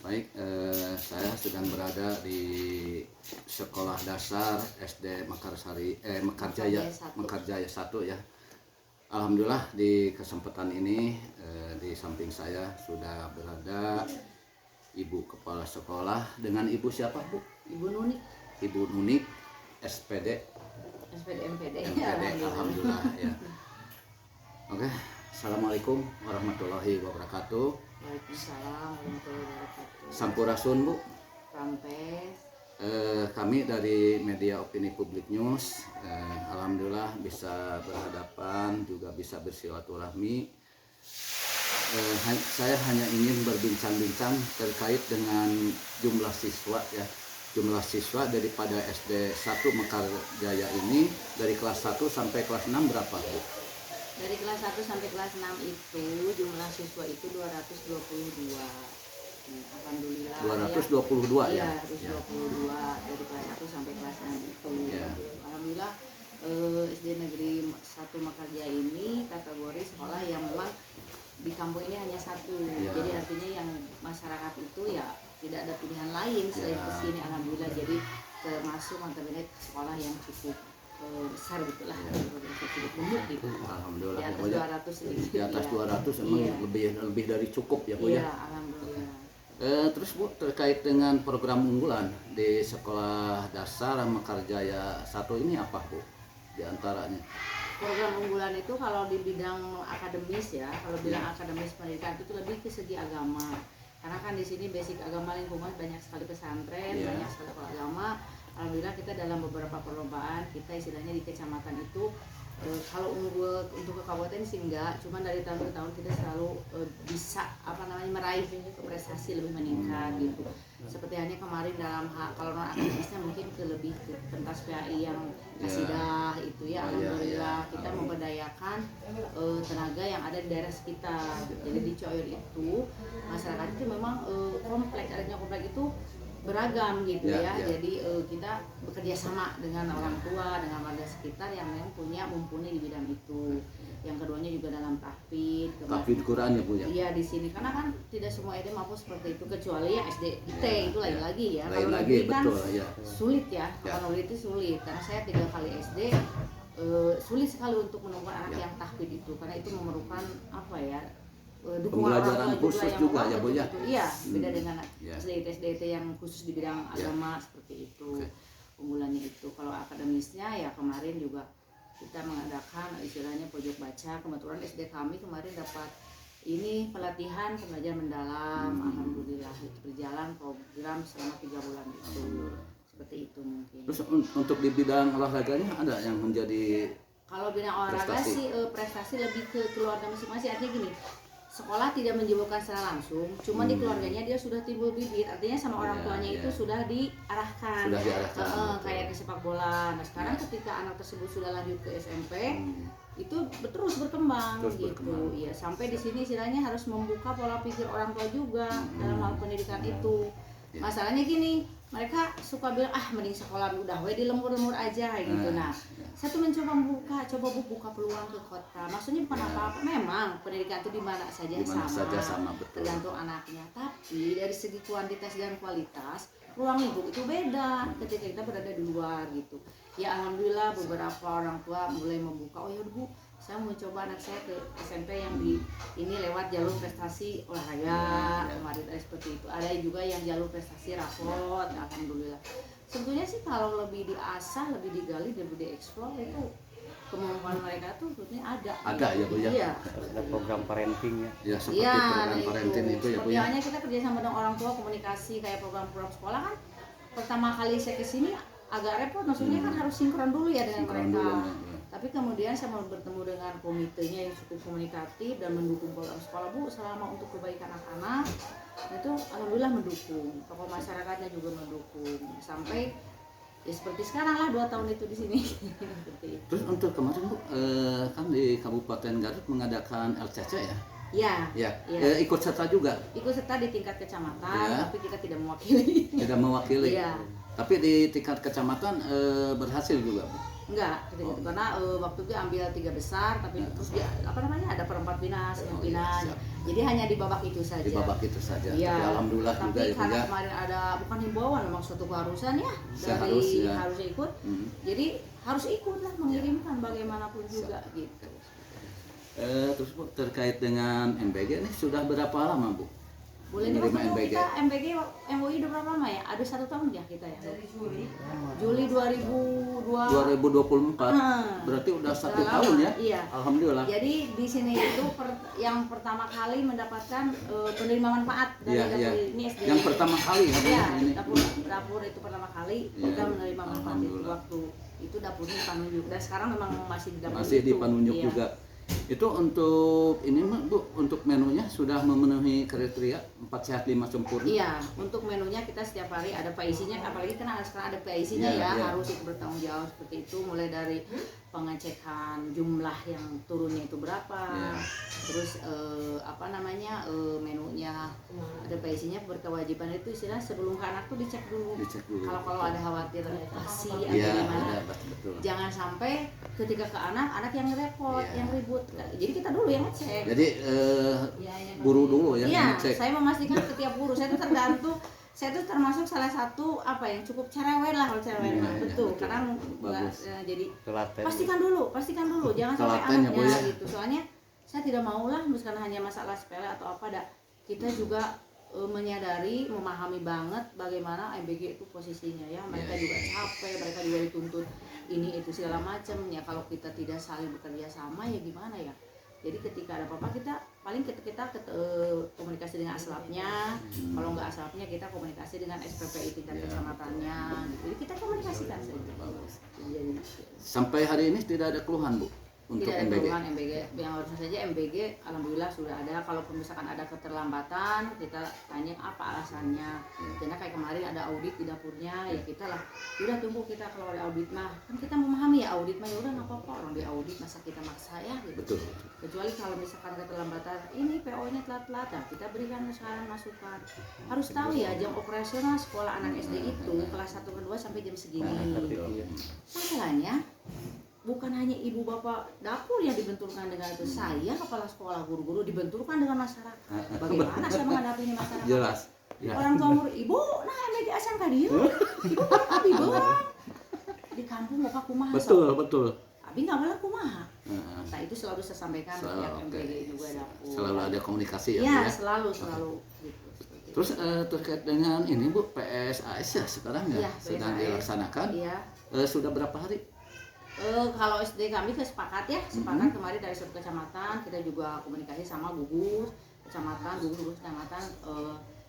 Baik, saya sedang berada di Sekolah Dasar SD Mekarjaya 1 ya. Alhamdulillah di kesempatan ini di samping saya sudah berada Ibu Kepala Sekolah dengan Ibu siapa, Bu? Ibu Nunik. Ibu Nunik, SPD. MPD. Alhamdulillah ya. Oke, Assalamualaikum warahmatullahi wabarakatuh. Waalaikumsalam warahmatullahi wabarakatuh. Sampurasun, Bu. Rampes. Kami dari Media Opini Publik News, alhamdulillah bisa berhadapan, juga bisa bersilaturahmi. Saya hanya ingin berbincang-bincang terkait dengan jumlah siswa ya. Jumlah siswa daripada SD 1 Mekarjaya ini dari kelas 1 sampai kelas 6 berapa, Bu? Dari kelas 1 sampai kelas 6 itu jumlah siswa itu 222. Alhamdulillah. 222 ya. Iya, 222 dari kelas 1 sampai kelas 6 itu. Ya. Alhamdulillah SD Negeri 1 Mekarjaya ini kategori sekolah yang memang di kampung ini hanya satu. Ya. Jadi artinya yang masyarakat itu ya tidak ada pilihan lain selain Ya. ke sini. Alhamdulillah, jadi termasuk notabene sekolah yang cukup besar gitulah, cukup gemuk gitu. Alhamdulillah. Di atas pokoknya 200 sedikit. di atas 200 emang Iya. lebih dari cukup ya, Bu Iya, ya. alhamdulillah. Terus Bu, terkait dengan program unggulan di Sekolah Dasar Mekarjaya 1 ini apa, Bu? Di antaranya. Program unggulan itu kalau di bidang akademis ya, kalau bilang akademis pendidikan itu lebih ke segi agama. Karena kan di sini basic agama lingkungan banyak sekali pesantren, Yeah. banyak sekali sekolah agama. Alhamdulillah kita dalam beberapa perlombaan kita istilahnya di kecamatan itu kalau unggul untuk ke kabupaten sih enggak, cuman dari tahun ke tahun kita selalu bisa meraih prestasi lebih meningkat gitu. Seperti hanya kemarin dalam kalau non akademisnya mungkin lebih ke pentas PAI yang kasidah itu ya. Alhamdulillah kita memberdayakan tenaga yang ada di daerah sekitar. Jadi di Coyor itu masyarakat itu memang kompleks, adanya kompleks itu beragam gitu ya. Jadi kita bekerja sama dengan orang tua, dengan warga sekitar yang memang punya mumpuni di bidang itu. Yang keduanya juga dalam tahfidz Quran ya, Bu ya. Iya di sini karena kan tidak semua SD mampu seperti itu, kecuali ya SD IT itu lagi ya. Lain Kalau lagi negeri kan betul ya. sulit ya. Kalau negeri itu sulit karena saya 3 kali SD sulit sekali untuk menemukan anak yang tahfidz itu, karena itu memerlukan apa ya, dukungan Pembelajaran orang tua khusus yang juga ya, Bu ya. Iya, beda dengan Ya. SD yang khusus di bidang agama seperti itu. Unggulannya itu. Kalau akademisnya ya kemarin juga kita mengadakan istilahnya pojok baca. Kebetulan SD kami kemarin dapat ini pelatihan pembelajaran mendalam. Alhamdulillah berjalan program selama 3 bulan itu. Seperti itu mungkin. Terus untuk di bidang olahraganya ada yang menjadi Kalau bidang olahraga prestasi? sih prestasi lebih ke keluarga masing-masing. Artinya gini, sekolah tidak menjiwalkan secara langsung, cuma di keluarganya dia sudah timbul bibit, artinya sama orang tuanya itu sudah diarahkan, kayak ke sepak bola. Nah sekarang ketika anak tersebut sudah lanjut ke SMP, itu terus berkembang gitu. Ya sampai di sini istilahnya harus membuka pola pikir orang tua juga dalam hal pendidikan itu. Masalahnya gini, mereka suka bilang mending sekolah udah di lembur-lembur aja gitu. Nah saya tuh mencoba buka peluang ke kota. Maksudnya bukan apa-apa, memang pendidikan itu di mana saja sama, betul. tergantung anaknya. Tapi dari segi kuantitas dan kualitas, ruang lingkup itu beda ketika kita berada di luar gitu. Ya alhamdulillah beberapa orang tua mulai membuka, oh ya Bu, saya mau mencoba anak saya ke SMP yang di ini lewat jalur prestasi olahraga. Kemarin ada seperti itu. Ada juga yang jalur prestasi rapot. Alhamdulillah. Sebetulnya sih kalau lebih diasah, lebih digali, lebih dieksplor itu kemampuan mereka tuh sebetulnya ada. Ada ya, Bu ya. Iya. Ada program parenting ya. Ya seperti program parenting itu ya, Bu ya. Seperti kita kerja sama dengan orang tua, komunikasi kayak program-program sekolah kan. Pertama kali saya kesini agak repot, maksudnya kan harus sinkron dulu ya dengan Sinkron mereka. dulu, ya. Tapi kemudian saya mau bertemu dengan komitenya yang cukup komunikatif dan mendukung program sekolah Bu selama untuk kebaikan anak-anak. Itu alhamdulillah mendukung, tokoh masyarakatnya juga mendukung sampai ya seperti sekarang lah 2 tahun itu di sini. Seperti itu. Terus untuk kemarin, Bu, kan di Kabupaten Garut mengadakan LCC ya? Ya. Ikut serta juga. Ikut serta di tingkat kecamatan, Ya. tapi kita tidak mewakili. Tidak mewakili. Iya. Tapi di tingkat kecamatan berhasil juga, Bu. Enggak, gitu-gitu. Karena waktu itu ambil 3 besar, tapi terus dia ada perempat final, semifinal. Siap. Jadi hanya di babak itu saja. Di babak itu saja. Iya. Tapi alhamdulillah Tapi juga ya Bu karena ya. kemarin ada bukan himbauan, memang suatu keharusan ya Seharusnya. harus ikut. Hmm. Jadi harus ikut lah mengirimkan bagaimanapun juga gitu. Terus Bu, terkait dengan MBG ini sudah berapa lama Bu? Boleh nih Menerima waktu itu MBG? kita MBG MUI udah berapa lama ya? Ada 1 tahun ya kita ya? Juli 2002. 2024. Ah. Berarti udah 1 Udah tahun lama, ya? iya. Alhamdulillah. Jadi di sini itu yang pertama kali mendapatkan penerima manfaat dari Iya, dapur iya. ini SD. Yang pertama kali ya Bu, Iya, ini. dapur itu pertama kali Iya. kita menerima manfaat itu Alhamdulillah. waktu itu dapurnya di Panunjuk dan sekarang memang masih di dapur Masih itu. di Panunjuk Iya. juga. Itu untuk ini mah Bu, untuk menunya sudah memenuhi kriteria 4 sehat 5 sempurna. Iya, untuk menunya kita setiap hari ada PIC-nya, apalagi kan sekarang ada PIC-nya Iya, ya, iya. harus ikut bertanggung jawab seperti itu, mulai dari pengecekan jumlah yang turunnya itu berapa, Iya. terus menunya ada PIC-nya, berkewajiban itu istilah sebelum ke anak tuh dicek dulu. Dicek dulu. Kalau ada khawatir basi atau Iya, gimana, ada betul. jangan sampai ketika ke anak yang repot, Iya. yang ribut. Jadi kita dulu yang ngecek. Jadi guru dulu ya Iya, ngecek. saya memastikan setiap guru. Saya tuh termasuk salah satu yang cukup cerewet lah kalau cerewet. Iya, Nah, iya, betul. betul. Karena Bagus. jadi Telaten. pastikan dulu, jangan sampai Telaten ya, Bu, anaknya ya. gitu. Soalnya saya tidak mau lah misalkan hanya masalah sepele atau apa kita juga menyadari, memahami banget bagaimana MBG itu posisinya ya. Mereka Iya, juga capek, mereka juga dituntut ini itu segala macam ya. Kalau kita tidak saling bekerja sama ya gimana ya. Jadi ketika ada apa-apa kita komunikasi dengan aslapnya, kalau nggak aslapnya kita komunikasi dengan SPPI tingkat Ya, kecamatannya. Gitu. Jadi kita komunikasikan saja. Bagus. Jadi Sampai hari ini tidak ada keluhan Bu untuk tidak ada MBG. keluhan MBG. Yang harusnya saja MBG alhamdulillah sudah ada. Kalau misalkan ada keterlambatan kita tanya apa alasannya. Karena kayak kemarin ada audit di dapurnya ya kita lah. Udah tunggu kita kalau ada audit mah kan kita memahami ya audit mah ya udah nggak apa-apa orang di audit masa kita maksa ya gitu. Betul. Kecuali kalau misalkan keterlambatan ini PO-nya telat-telat ya kita berikan saran masukan. Harus tahu ya jam operasional sekolah anak SD itu kelas 1 ke 2 sampai jam segini. Masalahnya bukan hanya ibu bapak dapur yang dibenturkan dengan itu, saya kepala sekolah, guru-guru dibenturkan dengan masyarakat. Bagaimana saya menghadapi ini masyarakat? Jelas. Ya. Orang tua murid, ibu, nah MBG asal ka dieu. Ibu abi beurang. Di kampung bapak kumaha. Betul, betul. Abi nggak boleh kumaha. Nah, Nah itu selalu saya sampaikan ke Selalu, pihak oke. MBG juga dapur. selalu ada komunikasi ya, Bu, Ya, ya. selalu gitu. Terus terkait dengan ini Bu, PSAS ya sekarang ya Iya, sedang PSAS. dilaksanakan. Iya. Sudah berapa hari? Kalau SD kami sepakat Mm-hmm. kemarin dari satu kecamatan kita juga komunikasi sama gugus kecamatan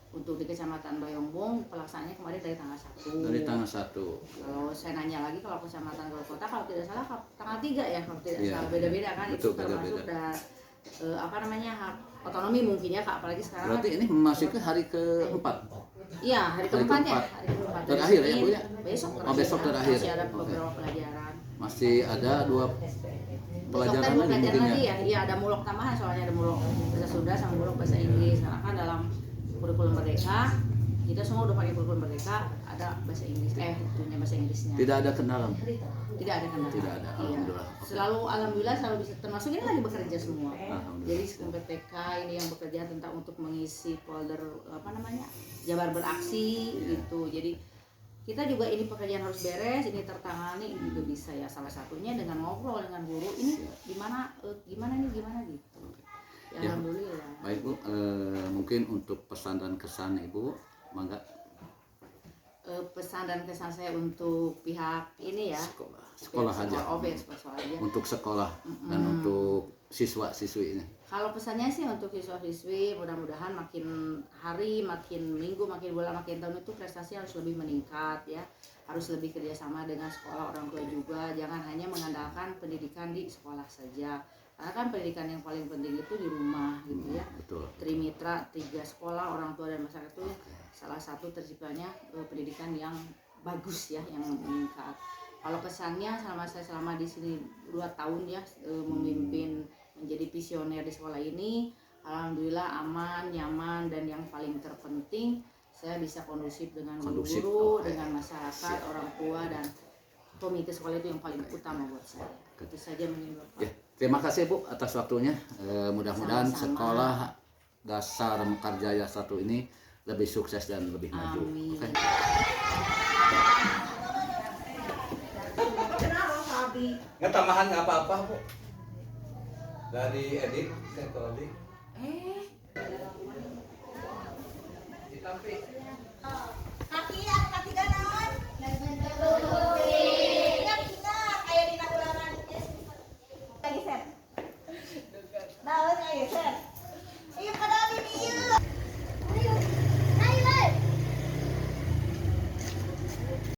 untuk di kecamatan Bayongbong pelaksanaannya kemarin dari tanggal 1. Dari tanggal 1. Kalau saya nanya lagi kalau kecamatan kalau kota kalau tidak salah tanggal 3 ya kalau tidak Iya, salah beda-beda kan betul, itu termasuk beda-beda. hak otonomi mungkin ya Kak apalagi sekarang Berarti ini memasuki hari ke-4. iya hari keempat ya keempat. hari keempat Terakhir ya, Bu, ya? besok besok terakhir. masih ada Oke. beberapa pelajaran. Masih ada 2 pelajaran Besok lagi mungkin lagi ya. ya. Iya ada mulok tambahan soalnya ada mulok bahasa Sunda sama mulok bahasa Inggris. Karena kan dalam kurikulum merdeka kita semua udah pakai kurikulum merdeka ada bahasa Inggris punya bahasa Inggrisnya. Tidak ada kendala. Tidak ada kendala. Tidak ada, Iya. alhamdulillah. Oke. Alhamdulillah selalu bisa termasuk ini lagi bekerja semua. Alhamdulillah. Jadi PTK ini yang bekerja tentang untuk mengisi folder Jabar Beraksi gitu. Jadi kita juga ini pekerjaan harus beres, ini tertangani, ini juga bisa ya salah satunya dengan ngobrol dengan guru ini gimana gitu. Ya, Ya. alhamdulillah. Baik Bu, mungkin untuk pesan dan kesan Ibu, mangga Pesan dan kesan saya untuk pihak ini ya. sekolah aja. Sekolah aja. Untuk sekolah dan untuk siswa-siswi ini. Kalau pesannya sih untuk siswa-siswi mudah-mudahan makin hari, makin minggu, makin bulan, makin tahun itu prestasi harus lebih meningkat ya. Harus lebih kerjasama dengan sekolah, orang tua juga. Jangan hanya mengandalkan pendidikan di sekolah saja. Karena kan pendidikan yang paling penting itu di rumah gitu ya. Betul. Trimitra 3 sekolah, orang tua dan masyarakat itu salah satu terciptanya pendidikan yang bagus ya, yang meningkat. Kalau kesannya selama di sini 2 tahun ya memimpin menjadi visioner di sekolah ini, alhamdulillah aman, nyaman dan yang paling terpenting saya bisa kondusif dengan guru-guru, dengan masyarakat, orang tua dan komite sekolah itu yang paling utama buat saya. Itu saja mungkin Bapak. Ya, terima kasih Bu atas waktunya. Mudah-mudahan Sama-sama. sekolah dasar Mekarjaya 1 ini lebih sukses dan lebih maju. Amin. Oke. Nggak tambahan nggak apa-apa Bu dari edit ke coding. Kaki naon? Ingat kayak dina ularan. Lagi set. Naon kayak set.